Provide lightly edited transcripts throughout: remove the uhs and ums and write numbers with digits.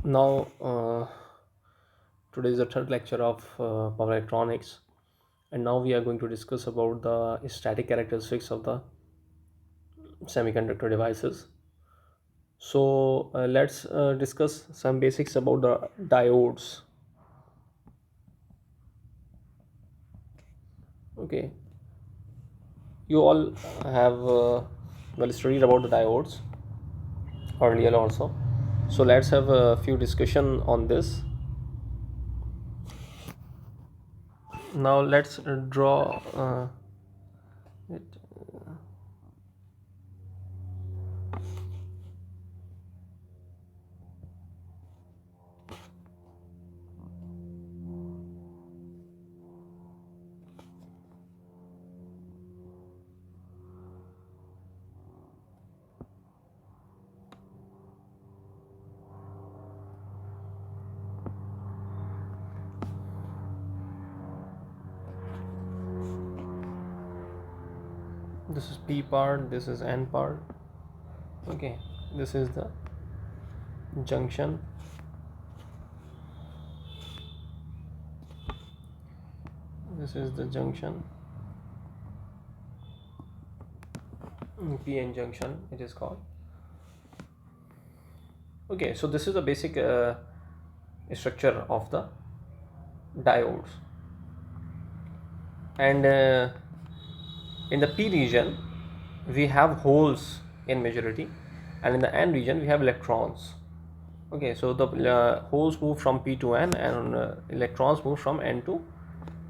Now, today is the third lecture of power electronics, and now we are going to discuss about the static characteristics of the semiconductor devices. So, let's discuss some basics about the diodes. Okay, you all have well studied about the diodes earlier also. So, let's have a few discussion on this. Now, let's draw it. This is P part, this is N part. Okay, this is the junction. This is the junction, PN junction it is called. Okay, so this is the basic structure of the diodes. And in the P region we have holes in majority, and in the N region we have electrons. Okay, so the holes move from P to N, and electrons move from N to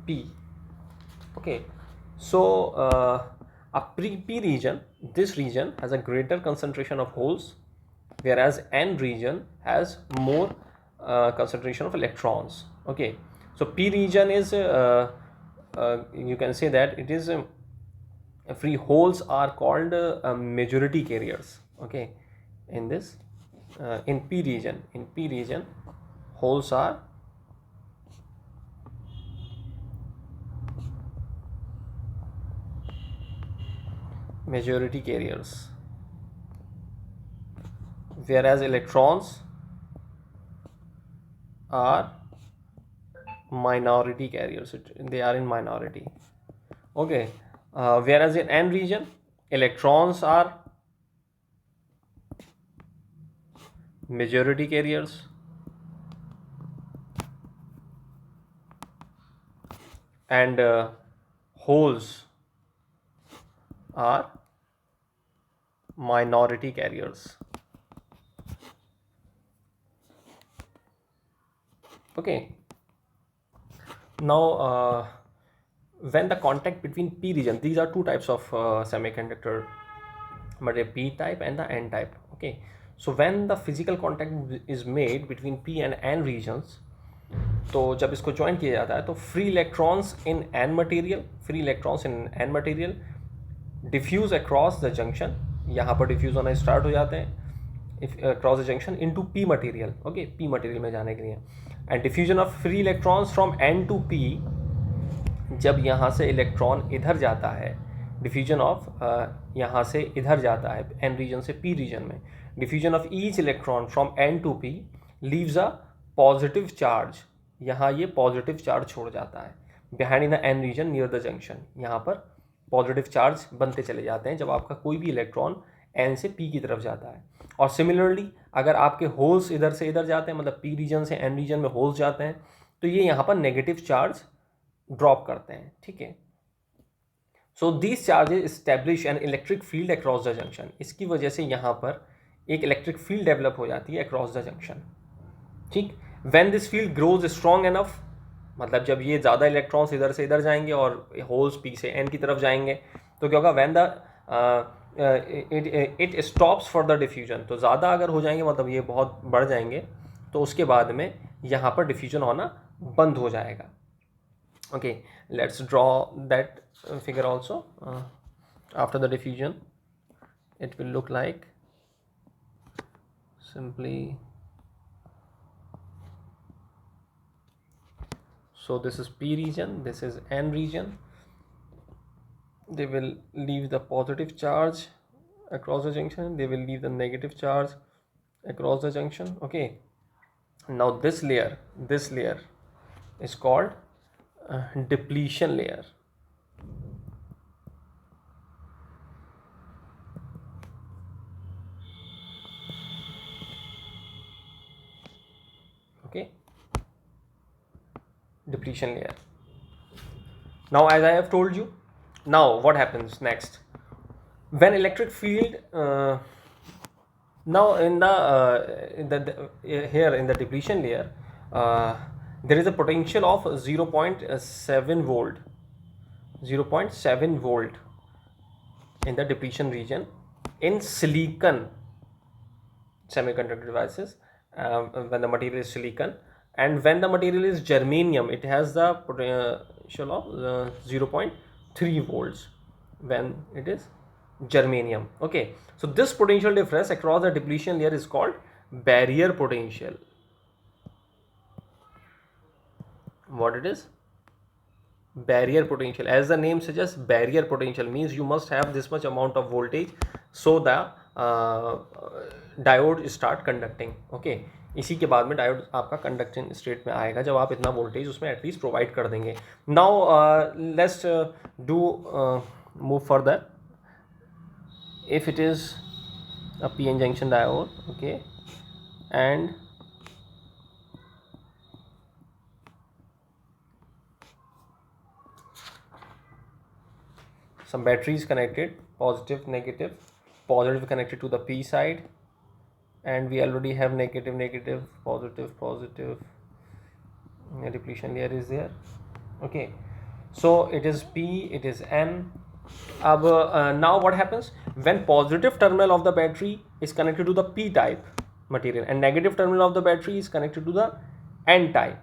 P. Okay, so a P region, this region has a greater concentration of holes, whereas N region has more concentration of electrons. Okay, so P region is you can say that it is free holes are called majority carriers. Okay, in this in P region holes are majority carriers, whereas electrons are minority carriers. They are in minority. Okay, whereas in N region electrons are majority carriers, and holes are minority carriers. Okay, now when the contact between P region, these are two types of semiconductor, but a P type and the N type. Okay, so when the physical contact is made between P and N regions, तो जब इसको join किया जाता है तो free electrons in N material diffuse across the junction, यहाँ पर diffuse होना स्टार्ट हो जाते हैं across the junction into P material. Okay, P material में जाने के लिए, and diffusion of free electrons from N to P. जब यहाँ से इलेक्ट्रॉन इधर जाता है, डिफ्यूजन ऑफ यहाँ से इधर जाता है एन रीजन से पी रीजन में, diffusion of each electron from N to P leaves a positive charge. यहाँ ये पॉजिटिव चार्ज छोड़ जाता है behind in the N region near the junction. यहाँ पर पॉजिटिव चार्ज बनते चले जाते हैं जब आपका कोई भी इलेक्ट्रॉन एन से पी की तरफ जाता है. और सिमिलरली अगर आपके होल्स इधर से इधर जाते हैं, मतलब पी रीजन से एन रीजन में होल्स जाते हैं, तो ये यहाँ पर नेगेटिव चार्ज ड्रॉप करते हैं. ठीक है, so this charges establish an electric field across the junction. इसकी वजह से यहाँ पर एक इलेक्ट्रिक फील्ड डेवलप हो जाती है अक्रॉस द जंक्शन. ठीक, when this field grows strong enough, मतलब जब ये ज़्यादा इलेक्ट्रॉन्स इधर से इधर जाएंगे और होल्स पी से एन की तरफ जाएंगे, तो क्या होगा, when the it stops for the diffusion. तो ज़्यादा अगर हो जाएंगे, मतलब ये बहुत बढ़ जाएंगे, तो उसके बाद में यहाँ पर डिफ्यूजन होना बंद हो जाएगा. Okay, let's draw that figure also. After the diffusion it will look like simply, so this is P region, this is N region. They will leave the positive charge across the junction, they will leave the negative charge across the junction. Okay, Now this layer is called depletion layer. Okay, depletion layer. Now, as I have told you, now what happens next? When electric field now in the here in the depletion layer, there is a potential of 0.7 volt, 0.7 volt in the depletion region in silicon semiconductor devices, when the material is silicon, and when the material is germanium, it has the potential of 0.3 volts when it is germanium. Okay, so this potential difference across the depletion layer is called barrier potential. What it is? Barrier potential. As the name suggests, barrier potential means you must have this much amount of voltage so the diode start conducting. Okay, इसी के बाद में diode आपका conducting state में आएगा जब आप इतना वोल्टेज उसमें एटलीस्ट प्रोवाइड कर देंगे. Now let's do move further. if it is a PN junction diode, okay, and some battery is connected, positive connected to the P side, and we already have negative, positive, depletion layer is there. Okay, so it is P, it is N. Now what happens when positive terminal of the battery is connected to the P type material and negative terminal of the battery is connected to the N type?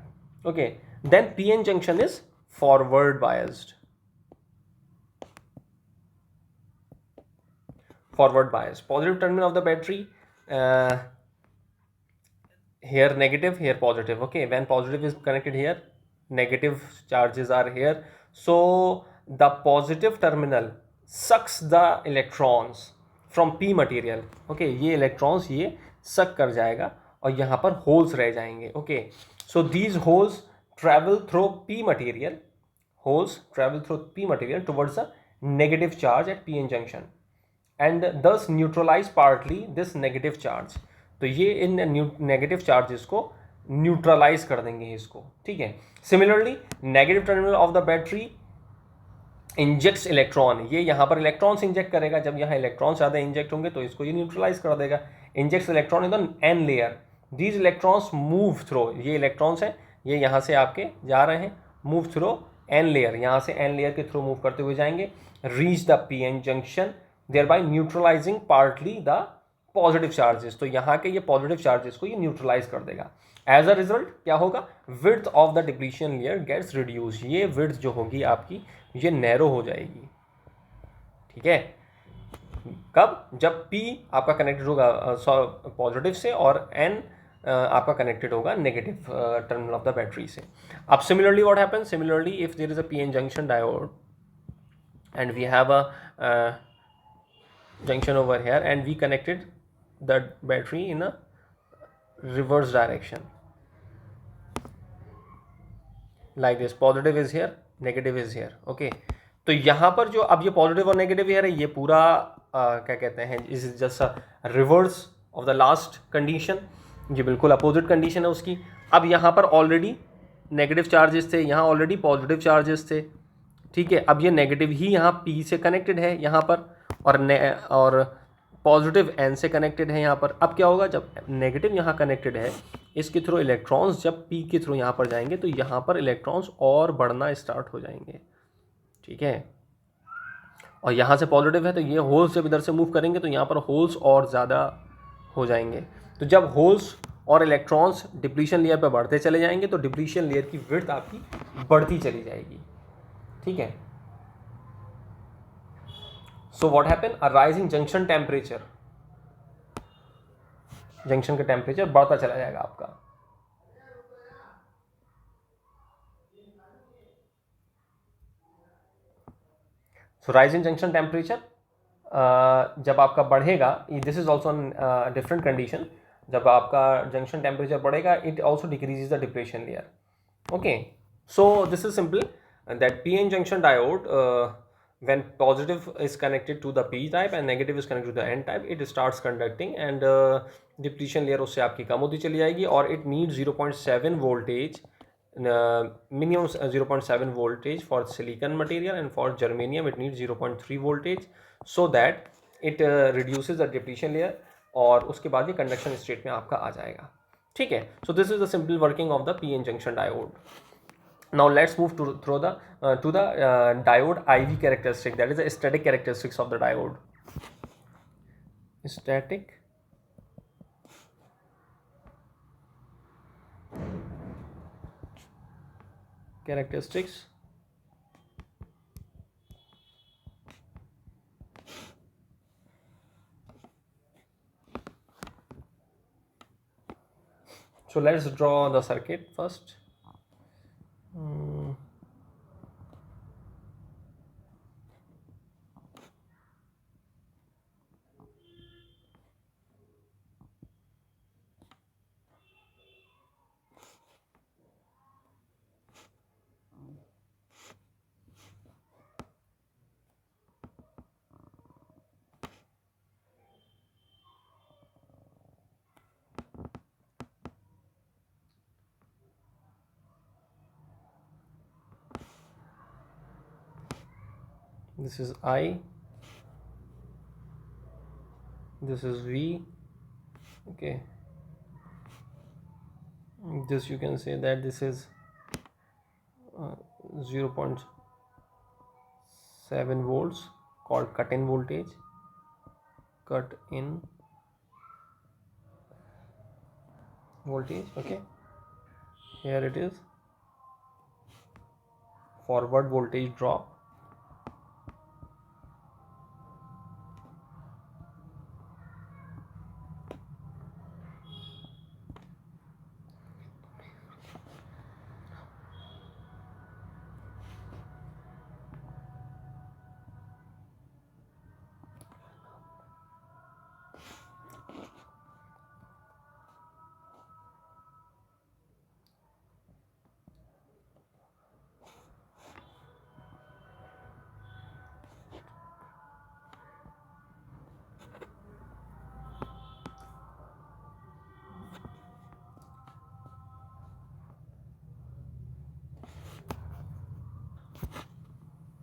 Okay, then PN junction is forward biased. Positive terminal of the battery, here negative, here positive. Okay, when positive is connected here, negative charges are here, so the positive terminal sucks the electrons from P material. Okay, ये electrons ये suck कर जाएगा और यहाँ पर holes रह जाएंगे. Okay, so these holes travel through P material, towards a negative charge at PN junction and thus neutralize partly this negative charge. तो ये इन नेगेटिव चार्जेस को न्यूट्रलाइज कर देंगे इसको. ठीक है, similarly negative terminal of the battery injects electron. ये यहाँ पर इलेक्ट्रॉन्स इंजेक्ट करेगा. जब यहाँ इलेक्ट्रॉन्स ज़्यादा इंजेक्ट होंगे तो इसको ये न्यूट्रलाइज कर देगा. Injects electron in the N layer. These electrons move through, ये इलेक्ट्रॉन्स हैं ये यहाँ से आपके जा रहे हैं, मूव थ्रो एन लेयर. यहाँ से एन लेयर के थ्रू मूव करते हुए जाएंगे, reach the PN junction, thereby neutralizing partly the positive charges. तो यहाँ के ये पॉजिटिव चार्जेस को ये न्यूट्रलाइज कर देगा. एज अ रिजल्ट क्या होगा? Width of the depletion layer gets reduce. ये विड्थ जो होगी आपकी ये नैरो हो जाएगी. ठीक है, कब? जब P आपका कनेक्टेड होगा पॉजिटिव से और N आपका कनेक्टेड होगा negative terminal of the battery से. अब similarly what happens? Similarly if there is a PN junction diode and we have a junction over here and we connected the battery in a reverse direction like this. Positive is here, negative is here. Okay, तो यहाँ पर जो अब ये positive और negative है ये पूरा क्या कहते हैं, is just reverse of the last condition. ये बिल्कुल अपोजिट कंडीशन है उसकी. अब यहाँ पर ऑलरेडी नेगेटिव चार्जेस थे, यहाँ ऑलरेडी पॉजिटिव चार्जेस थे. ठीक है, अब ये नेगेटिव ही यहाँ P से कनेक्टेड है यहाँ पर और पॉजिटिव N से कनेक्टेड है यहाँ पर. अब क्या होगा? जब नेगेटिव यहाँ कनेक्टेड है इसके थ्रू इलेक्ट्रॉन्स जब P के थ्रू यहाँ पर जाएंगे तो यहाँ पर इलेक्ट्रॉन्स और बढ़ना स्टार्ट हो जाएंगे. ठीक है, और यहाँ से पॉजिटिव है तो ये होल्स जब इधर से मूव करेंगे तो यहाँ पर होल्स और ज़्यादा हो जाएंगे. तो जब होल्स और इलेक्ट्रॉन्स डिप्लीशन लेयर पर बढ़ते चले जाएंगे तो डिप्लीशन लेयर की विड्थ आपकी बढ़ती चली जाएगी. ठीक है, so what happen? A rising junction temperature, junction का टेम्परेचर बढ़ता चला जाएगा आपका. सो राइजिंग जंक्शन टेम्परेचर जब आपका बढ़ेगा, this is also different condition. जब आपका जंक्शन टेम्परेचर बढ़ेगा it also decreases the depletion layer. Okay, so this is simple, and that p-n junction diode, when positive is connected to the p type and negative is connected to the n type, it starts conducting and depletion layer उससे आपकी कम होती चली जाएगी और it needs 0.7 voltage, minimum 0.7 voltage for silicon material, and for germanium it needs 0.3 voltage, so that it reduces the depletion layer और उसके बाद ये conduction state में आपका आ जाएगा. ठीक है. So this is the simple working of the p-n junction diode. Now let's move to the diode IV characteristic, that is the static characteristics of the diode. Static characteristics So let's draw the circuit first. This is I, this is V. Okay, this you can say that this is 0.7 volts, called cut-in voltage. Cut-in voltage. Okay, here it is, forward voltage drop.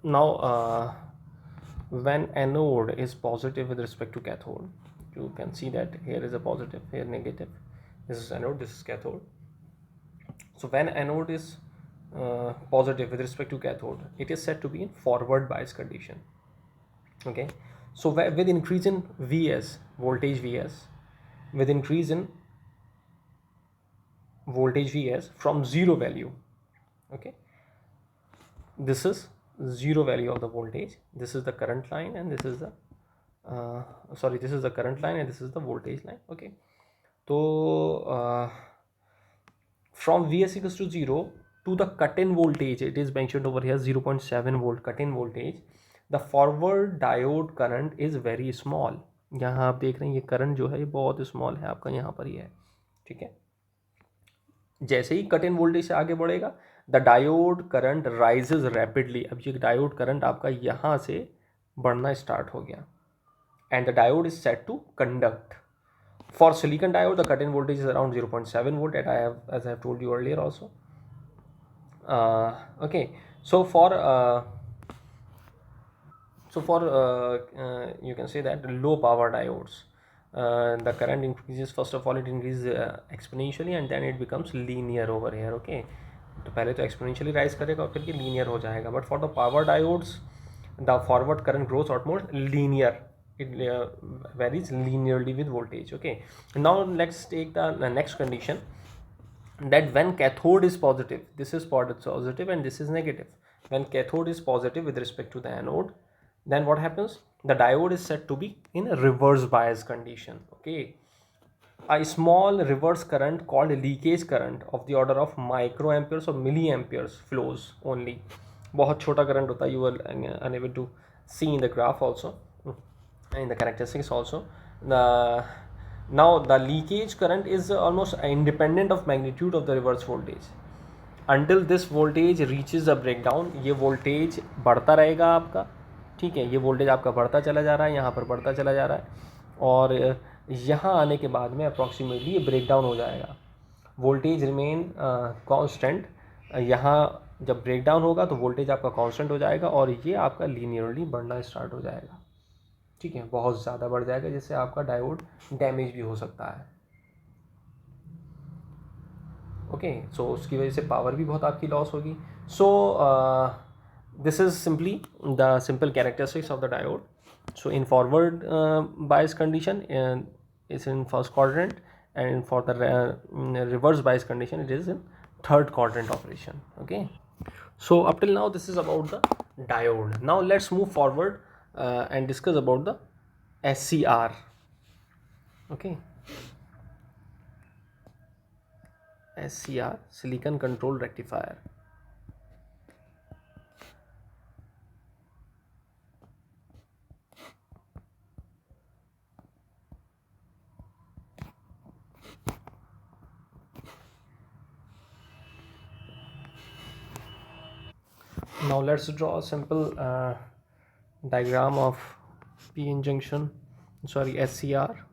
Now when anode is positive with respect to cathode, you can see that here is a positive, here negative. This is anode, this is cathode. So when anode is positive with respect to cathode, it is said to be in forward bias condition. Okay, so with increase in Vs, voltage Vs, with increase in voltage Vs from zero value, okay, this is zero value of the voltage, this is the current line, and this is the this is the current line and this is the voltage line. Okay, so from Vs equals to 0 to the cut-in voltage, it is mentioned over here 0.7 volt cut-in voltage, the forward diode current is very small. यहाँ आप देख रहे हैं ये current जो है ये बहुत स्मॉल है, आपका यहाँ पर ही है. ठीक है, जैसे ही कट इन वोल्टेज से आगे बढ़ेगा the diode current rises rapidly. अब ये डायोड करंट आपका यहाँ से बढ़ना स्टार्ट हो गया and the diode is set to conduct. For silicon diode, the cut-in voltage is around 0.7 volt, as I have told you earlier also. Okay, so for you can say that low power diodes, the current increases. First of all, it increases exponentially and then it becomes linear over here. Okay, तो पहले तो exponentially rise करेगा और फिर ये linear हो जाएगा. But for the power diodes, the forward current grows out more linear. It varies linearly with voltage. Okay, now let's take the next condition, that when cathode is positive, this is positive and this is negative. When cathode is positive with respect to the anode, then what happens? The diode is said to be in a reverse bias condition. Okay, a small reverse current called leakage current of the order of microamperes or milliamperes flows only. बहुत छोटा current होता है, you will unable to see in the graph also, in the characteristics also. Now the leakage current is almost independent of magnitude of the reverse voltage. Until this voltage reaches a breakdown, ये voltage बढ़ता रहेगा आपका, ठीक है, ये voltage आपका बढ़ता चला जा रहा है, यहाँ पर बढ़ता चला जा रहा है, और यहाँ आने के बाद में अप्रॉक्सीमेटली ये ब्रेक डाउन हो जाएगा. Voltage remain constant. यहाँ जब ब्रेक डाउन होगा तो वोल्टेज आपका कांस्टेंट हो जाएगा और ये आपका लीनियरली बढ़ना स्टार्ट हो जाएगा, ठीक है, बहुत ज़्यादा बढ़ जाएगा, जिससे आपका डायोड डैमेज भी हो सकता है. ओके, सो उसकी वजह से पावर भी बहुत आपकी लॉस होगी. So this is simply the simple characteristics of the diode. So in forward bias condition is in first quadrant, and for the reverse bias condition it is in third quadrant operation. Okay, so up till now this is about the diode. Now let's move forward and discuss about the SCR. Okay, SCR, silicon control rectifier. Now let's draw a simple diagram of PN junction, sorry, SCR.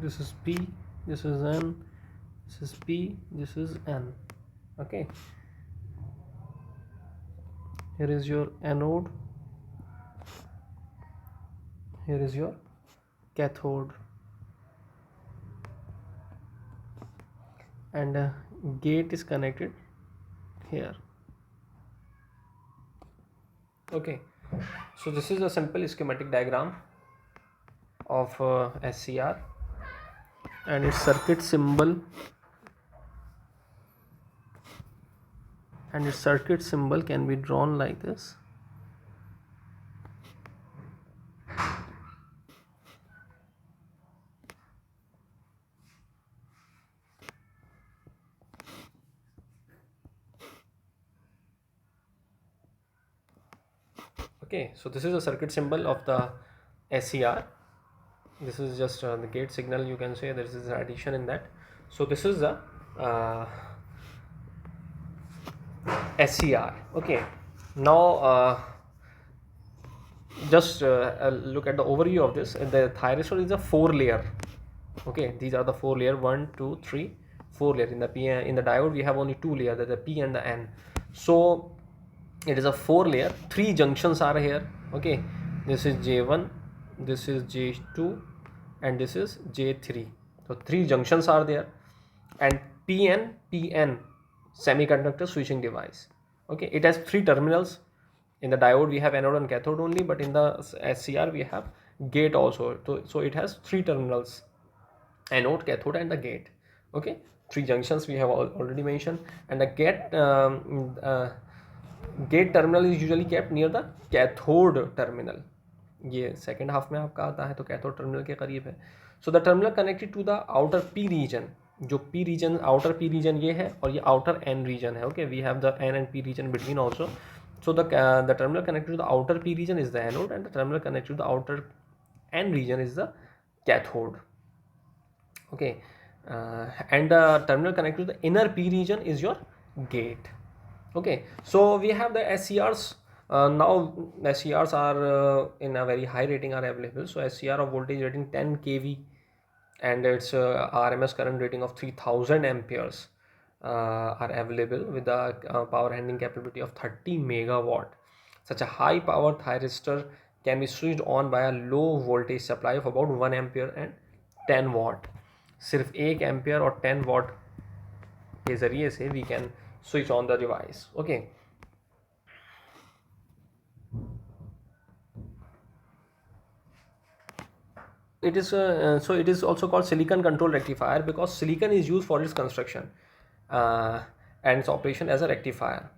This is P, this is N, this is P, this is N. Okay, here is your anode, here is your cathode, and gate is connected here. Okay, so this is a simple schematic diagram of SCR, and its circuit symbol, can be drawn like this. Okay, so this is a circuit symbol of the SCR. This is just the gate signal, you can say. There is an addition in that. So this is the SCR. Okay, now just look at the overview of this. The thyristor is a 4-layer. Okay, these are the 4 layer, 1 2 3 4 layer. In the P, in the diode we have only 2 layers, the P and the N. So it is a 4 layer. 3 junctions are here. Okay, this is J1, this is J2, and this is J3. So 3 junctions are there, and PN semiconductor switching device. Okay, it has 3 terminals. In the diode we have anode and cathode only, but in the SCR we have gate also. So it has 3 terminals: anode, cathode, and the gate. Okay, 3 junctions we have already mentioned, and the gate terminal is usually kept near the cathode terminal. ये second half में आपका आता है तो cathode terminal के करीब है. So the terminal connected to the outer P region. जो P region, outer P region ये है, और ये outer N region है. Okay, we have the N and P region between also. So the terminal connected to the outer P region is the anode, and the terminal connected to the outer N region is the cathode. Okay, and the terminal connected to the inner P region is your gate. Okay, so we have the SCRs. Now SCRs are in a very high rating are available. So SCR of voltage rating 10 kV, and its RMS current rating of 3000 amperes are available with the power handling capability of 30 megawatt. Such a high power thyristor can be switched on by a low voltage supply of about 1 ampere and 10 watt. सिर्फ 1 ampere और 10 what के ज़रिए से we can switch on the device. Okay, it is so it is also called silicon control rectifier because silicon is used for its construction and its operation as a rectifier.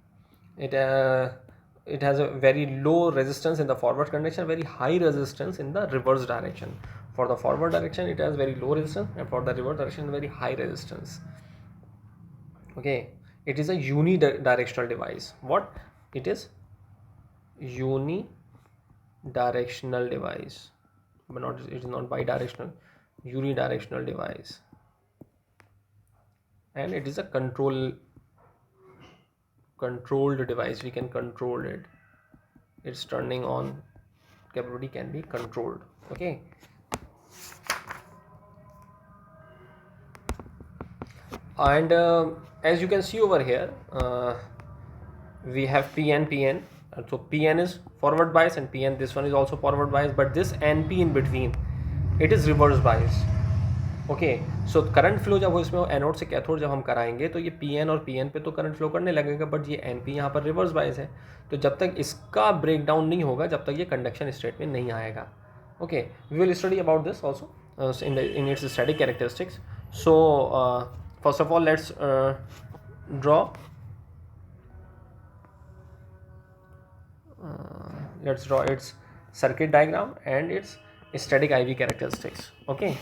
It has a very low resistance in the forward condition, very high resistance in the reverse direction. For the forward direction it has very low resistance, and for the reverse direction very high resistance. Okay, it is a unidirectional device. What it is? Unidirectional device, but not, it is not bidirectional. Unidirectional device, and it is a controlled device. We can control it. Its turning on capability can be controlled. Okay, and as you can see over here, we have PN. So PN is forward bias, and PN, this one is also forward bias, but this NP in between, it is reverse bias. Okay, so current flow जब वो इसमें anode से cathode जब हम कराएंगे तो ये P N और पी एन पे तो करंट फ्लो करने लगेगा, बट ये एन पी यहाँ पर रिवर्स बायस है, तो जब तक इसका ब्रेक डाउन नहीं होगा जब तक ये कंडक्शन स्टेट में नहीं आएगा. Okay, we will study about this also in its static characteristics. So first of all let's draw its circuit diagram and its static IV characteristics. Okay.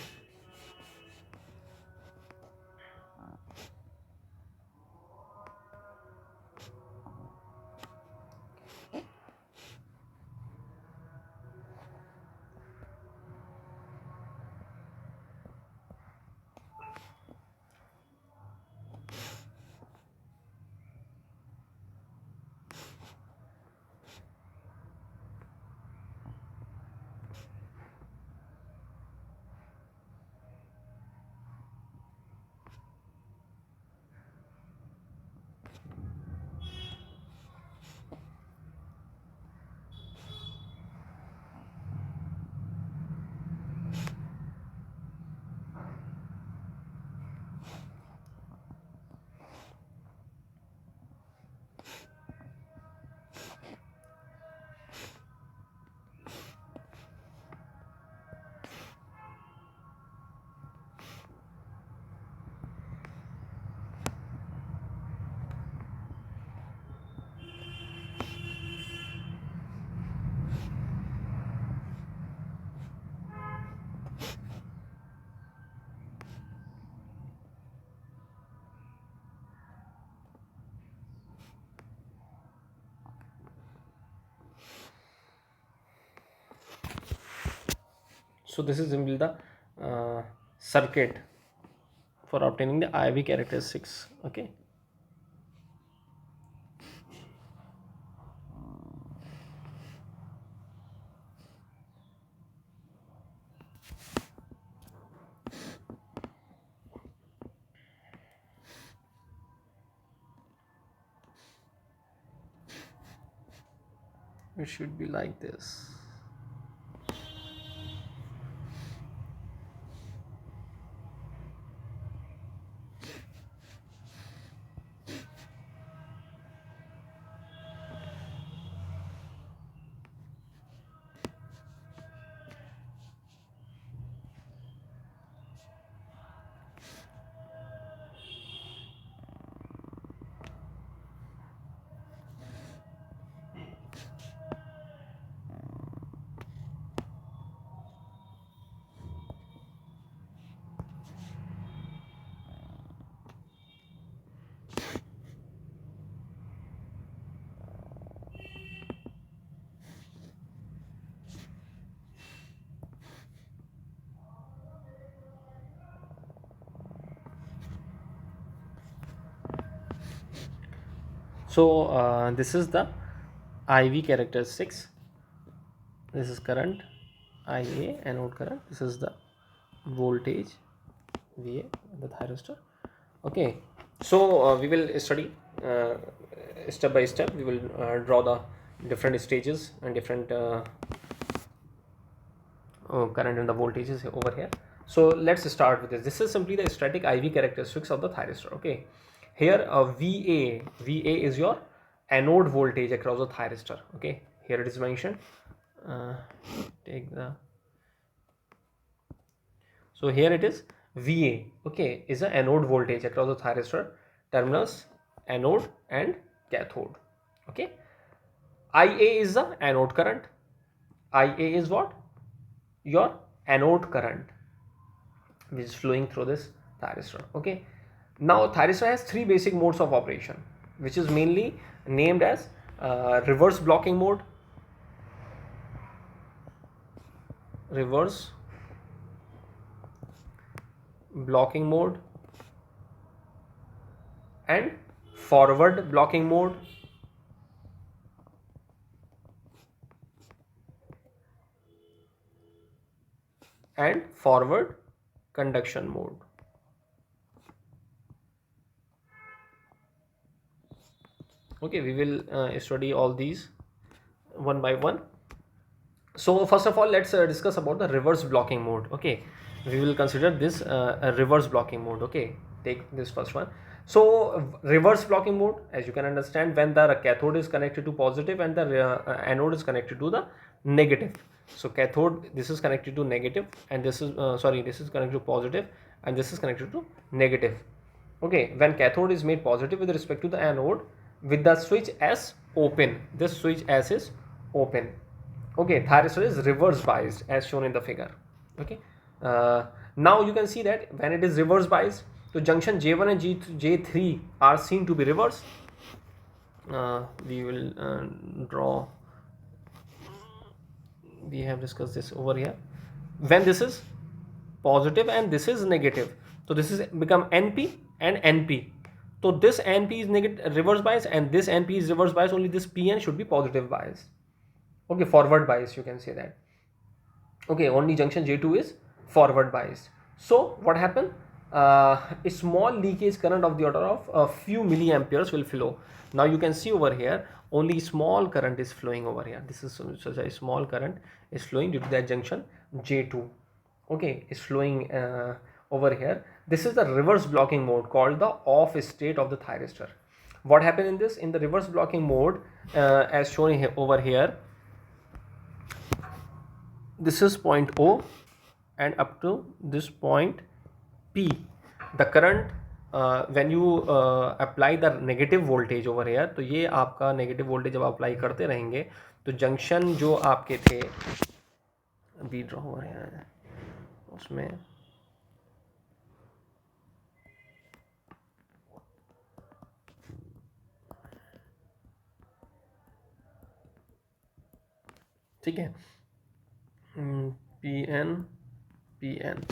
So this is simply the circuit for obtaining the IV characteristics. Okay. It should be like this. So this is the IV characteristics. This is current IA, anode current. This is the voltage VA, the thyristor. Okay, so we will study step by step. We will draw the different stages and different current and the voltages over here. So let's start with this. This is simply the static IV characteristics of the thyristor. Okay, here VA is your anode voltage across the thyristor. Okay, here it is mentioned. So here it is VA. Okay, is the anode voltage across the thyristor terminals, anode and cathode. Okay, IA is the anode current. IA is what? Your anode current which is flowing through this thyristor. Okay, Now thyristor has three basic modes of operation, which is mainly named as reverse blocking mode, and forward blocking mode, and forward conduction mode. Okay, we will study all these one by one. So first of all, let's discuss about the reverse blocking mode. Okay, we will consider this a reverse blocking mode. Okay, take this first one. So reverse blocking mode, as you can understand, when the cathode is connected to positive and the anode is connected to the negative. So cathode, this is connected to negative, and this is this is connected to positive, and this is connected to negative. Okay, when cathode is made positive with respect to the anode, with the switch S open, this switch S is open. Okay, thyristor is reverse biased as shown in the figure. Okay, now you can see that when it is reverse biased, so junction J1 and J3 are seen to be reversed. We will draw. We have discussed this over here. When this is positive and this is negative, so this is become NP and NP. So this NP is negative reverse bias and this NP is reverse bias. Only this PN should be positive bias. Okay, forward bias, you can say that. Okay, only junction J2 is forward biased. So what happened? A small leakage current of the order of a few milliamperes will flow. Now you can see over here, only small current is flowing over here. This is such a small current is flowing due to that junction J2. Okay, is flowing over here. This is the reverse blocking mode called the off state of the thyristor. What happened in this? In the reverse blocking mode, as shown over here, this is point O and up to this point P. The current when you apply the negative voltage over here, तो ये आपका negative voltage जब apply करते रहेंगे तो junction जो आपके थे बी ड्रॉ हो रहे हैं उसमें ठीक है PN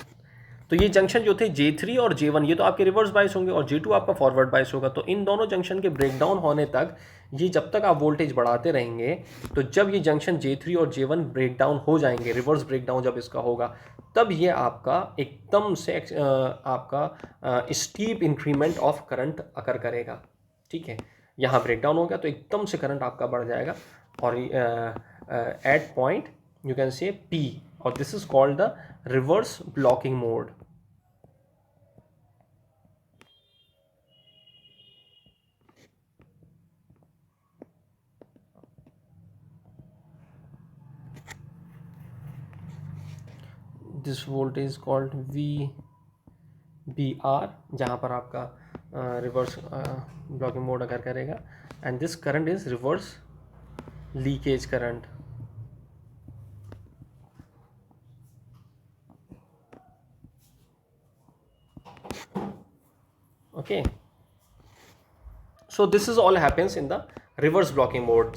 तो ये जंक्शन जो थे J3 और J1 ये तो आपके रिवर्स बाइस होंगे और J2 आपका फॉरवर्ड बाइस होगा। तो इन दोनों जंक्शन के ब्रेकडाउन होने तक ये जब तक आप वोल्टेज बढ़ाते रहेंगे, तो जब ये जंक्शन J3 और J1 ब्रेकडाउन हो जाएंगे, रिवर्स ब्रेकडाउन जब इसका होगा, तब ये आपका एकदम से आपका स्टीप इंक्रीमेंट ऑफ करंट अकर करेगा। ठीक है, यहाँ ब्रेकडाउन हो गया तो एकदम से करंट आपका बढ़ जाएगा और at point you can say P, or this is called the reverse blocking mode. This voltage is called VBR, जहाँ पर आपका reverse blocking mode अगर करेगा, and this current is reverse leakage current. Okay, so this is all happens in the reverse blocking mode.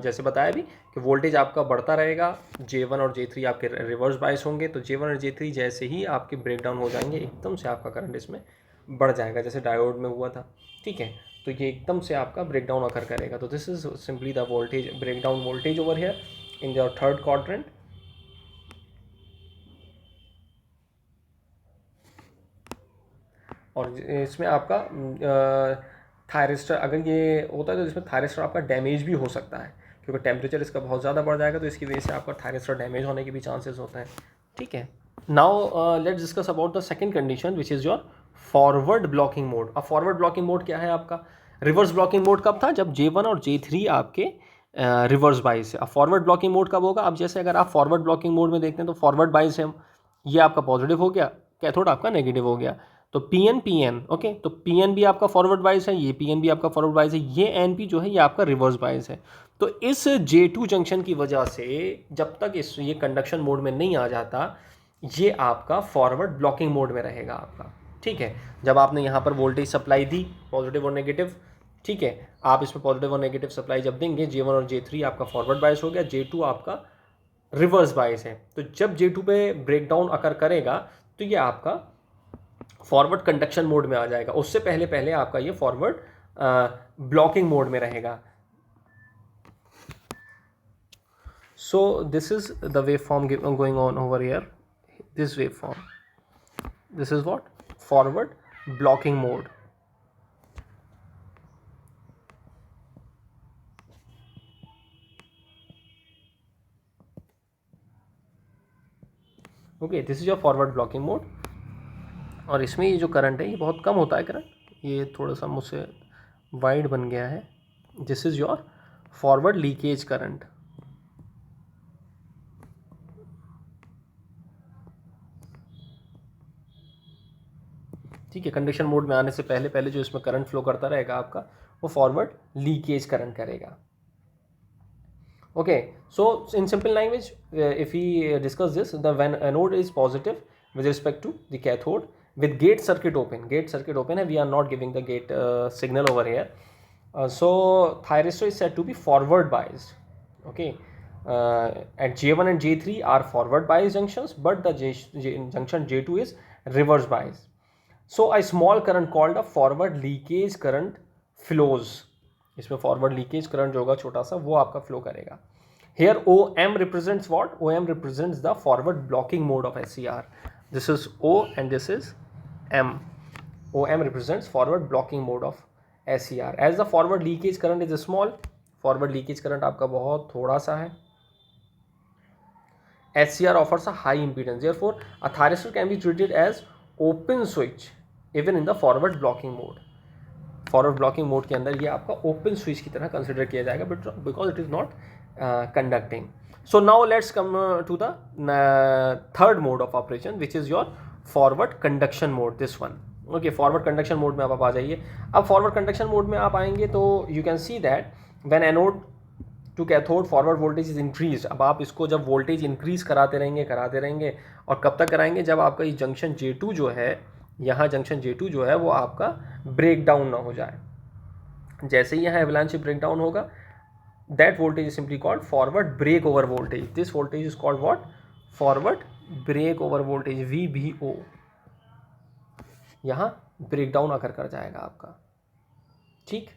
जैसे बताया भी कि voltage आपका बढ़ता रहेगा, J1 और J3 आपके रिवर्स बाइस होंगे, तो J1 और J3 जैसे ही आपके ब्रेकडाउन हो जाएंगे एकदम से आपका करंट इसमें बढ़ जाएगा, जैसे डायोड में हुआ था। ठीक है, तो ये एकदम से आपका ब्रेकडाउन अकर करेगा। तो this is simply the voltage breakdown voltage over here in the third quadrant. और इसमें आपका थायरिस्टर अगर ये होता है तो इसमें थायरिस्टर आपका डैमेज भी हो सकता है, क्योंकि टेम्परेचर इसका बहुत ज़्यादा बढ़ जाएगा, तो इसकी वजह से आपका थायरिस्टर डैमेज होने के भी चांसेस होते हैं। ठीक है, now let's discuss about the second condition which is your forward blocking mode. अब फॉरवर्ड ब्लॉकिंग मोड क्या है आपका? रिवर्स ब्लॉकिंग मोड कब था? जब J1 और J3 आपके रिवर्स बाइस है। अब फॉरवर्ड ब्लॉकिंग मोड कब होगा? अब जैसे अगर आप फॉरवर्ड ब्लॉकिंग मोड में देखते हैं तो फॉरवर्ड बाइस है, ये आपका पॉजिटिव हो गया, कैथोड आपका नेगेटिव हो गया, तो PN ओके, तो PN भी आपका फॉरवर्ड बाइस है, ये PN भी आपका फॉरवर्ड बाइस है, ये NP जो है ये आपका रिवर्स बाइस है। तो इस J2 जंक्शन की वजह से जब तक ये कंडक्शन मोड में नहीं आ जाता, ये आपका फॉरवर्ड ब्लॉकिंग मोड में रहेगा आपका। ठीक है, जब आपने यहाँ पर वोल्टेज सप्लाई दी पॉजिटिव और नेगेटिव, ठीक है, आप इसमें पॉजिटिव और नेगेटिव सप्लाई जब देंगे J1 और J3 आपका फॉरवर्ड बायस हो गया, J2 आपका रिवर्स बायस है। तो जब J2 पे ब्रेकडाउन अकर करेगा तो ये आपका फॉरवर्ड कंडक्शन मोड में आ जाएगा, उससे पहले पहले आपका ये फॉरवर्ड ब्लॉकिंग मोड में रहेगा। So this is the waveform going on over here, this waveform, this is what forward blocking mode. Okay, this is your forward blocking mode. और इसमें ये जो करंट है ये बहुत कम होता है करंट, ये थोड़ा सा मुझसे वाइड बन गया है। This is your forward leakage current. ठीक है, कंडक्शन मोड में आने से पहले पहले जो इसमें करंट फ्लो करता रहेगा आपका, वो फॉरवर्ड लीकेज करंट करेगा। Okay, so in simple language, if we discuss this, the when anode is positive with respect to the cathode with gate circuit open है, we are not giving the gate signal over here. So thyristor is said to be forward biased. Okay, and J1 and J3 are forward biased junctions, but the junction J2 is reverse biased. So a small current called a forward leakage current flows. इसमें forward leakage current जो होगा छोटा सा, वो आपका flow करेगा। Here OM represents what? OM represents the forward blocking mode of SCR. This is O and this is M. OM represents forward blocking mode of SCR. As the forward leakage current is small, forward leakage current आपका बहुत थोड़ा सा है। SCR offers a high impedance, therefore a thyristor can be treated as open switch even in the forward blocking mode. Forward blocking mode के अंदर ये आपका open switch की तरह कंसिडर किया जाएगा, but because it is not conducting. So now let's come to the third mode of operation which is your forward conduction mode, this one. Okay, forward conduction mode में आप आ जाइए। अब forward conduction mode में आप आएंगे तो you can see that when anode to cathode forward voltage is increase. अब आप इसको जब वोल्टेज इंक्रीज कराते रहेंगे, और कब तक कराएंगे? जब आपका ये जंक्शन J2 जो है, यहाँ जंक्शन J2 जो है वो आपका ब्रेक डाउन ना हो जाए। जैसे ही यहाँ एवलांच ब्रेक डाउन होगा, that voltage is simply called forward breakover voltage. This voltage is called what? Forward breakover voltage, VBO। यहाँ ब्रेक डाउन अकर कर जाएगा आपका। ठीक,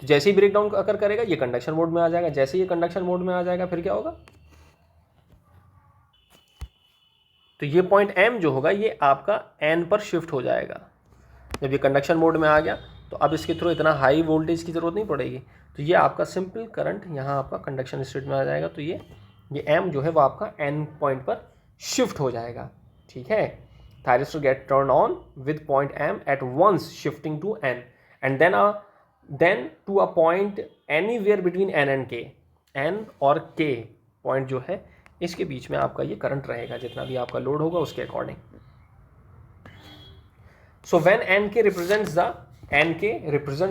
तो जैसे ही ब्रेक डाउन अकर करेगा ये कंडक्शन मोड में आ जाएगा। जैसे ही ये कंडक्शन मोड में आ जाएगा फिर क्या होगा? तो ये पॉइंट M जो होगा ये आपका N पर शिफ्ट हो जाएगा। जब ये कंडक्शन मोड में आ गया तो अब इसके थ्रू इतना हाई वोल्टेज की ज़रूरत नहीं पड़ेगी, तो ये आपका सिंपल करंट यहाँ आपका कंडक्शन स्टेट में आ जाएगा। तो ये M जो है वो आपका N पॉइंट पर शिफ्ट हो जाएगा। ठीक है, thyristor get turned on with point M at once shifting to N and then to a point anywhere between N and K. N और K पॉइंट जो है इसके बीच में आपका ये करंट रहेगा, जितना भी आपका लोड होगा उसके according. So when NK represents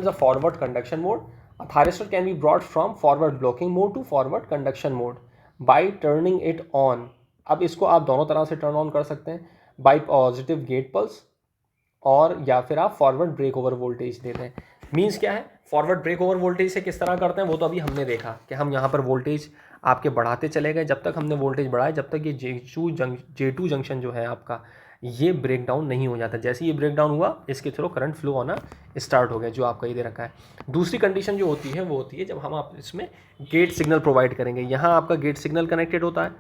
the forward conduction mode, a thyristor can be brought from forward blocking mode to forward conduction mode by turning it on. अब इसको आप दोनों तरह से टर्न ऑन कर सकते हैं, बाई पॉजिटिव गेट पल्स और या फिर आप फॉरवर्ड ब्रेक ओवर वोल्टेज देते हैं। मीन्स क्या है? फॉरवर्ड ब्रेक ओवर वोल्टेज से किस तरह करते हैं वो तो अभी हमने देखा कि हम यहाँ पर वोल्टेज आपके बढ़ाते चले गए। जब तक हमने वोल्टेज बढ़ाया, जब तक ये J2 जंक्शन जो है आपका ये ब्रेक डाउन नहीं हो जाता। जैसे ये ब्रेक डाउन हुआ इसके थ्रू करंट फ्लो होना स्टार्ट हो गया, जो आपका ये दे रखा है। दूसरी कंडीशन जो होती है वो होती है जब हम आप इसमें गेट सिग्नल प्रोवाइड करेंगे। यहाँ आपका गेट सिग्नल कनेक्टेड होता है,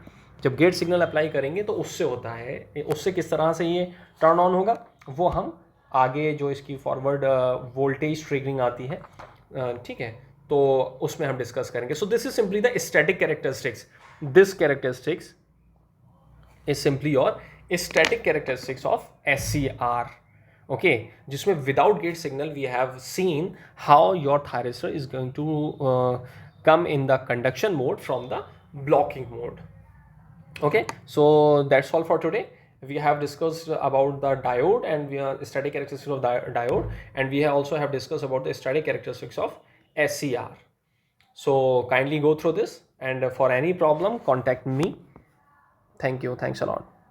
जब गेट सिग्नल अप्लाई करेंगे तो उससे होता है, उससे किस तरह से ये टर्न ऑन होगा वो हम आगे जो इसकी फॉरवर्ड वोल्टेज ट्रिगरिंग आती है, ठीक है, तो उसमें हम डिस्कस करेंगे। So this is simply the static characteristics. This characteristics is simply your static characteristics of SCR, okay, जिसमें without gate signal we have seen how your thyristor is going to come in the conduction mode from the blocking mode. Okay, so that's all for today. We have discussed about the diode and we are static characteristics of diode, and we also have discussed about the static characteristics of SCR. So kindly go through this, and for any problem contact me. Thank you. Thanks a lot.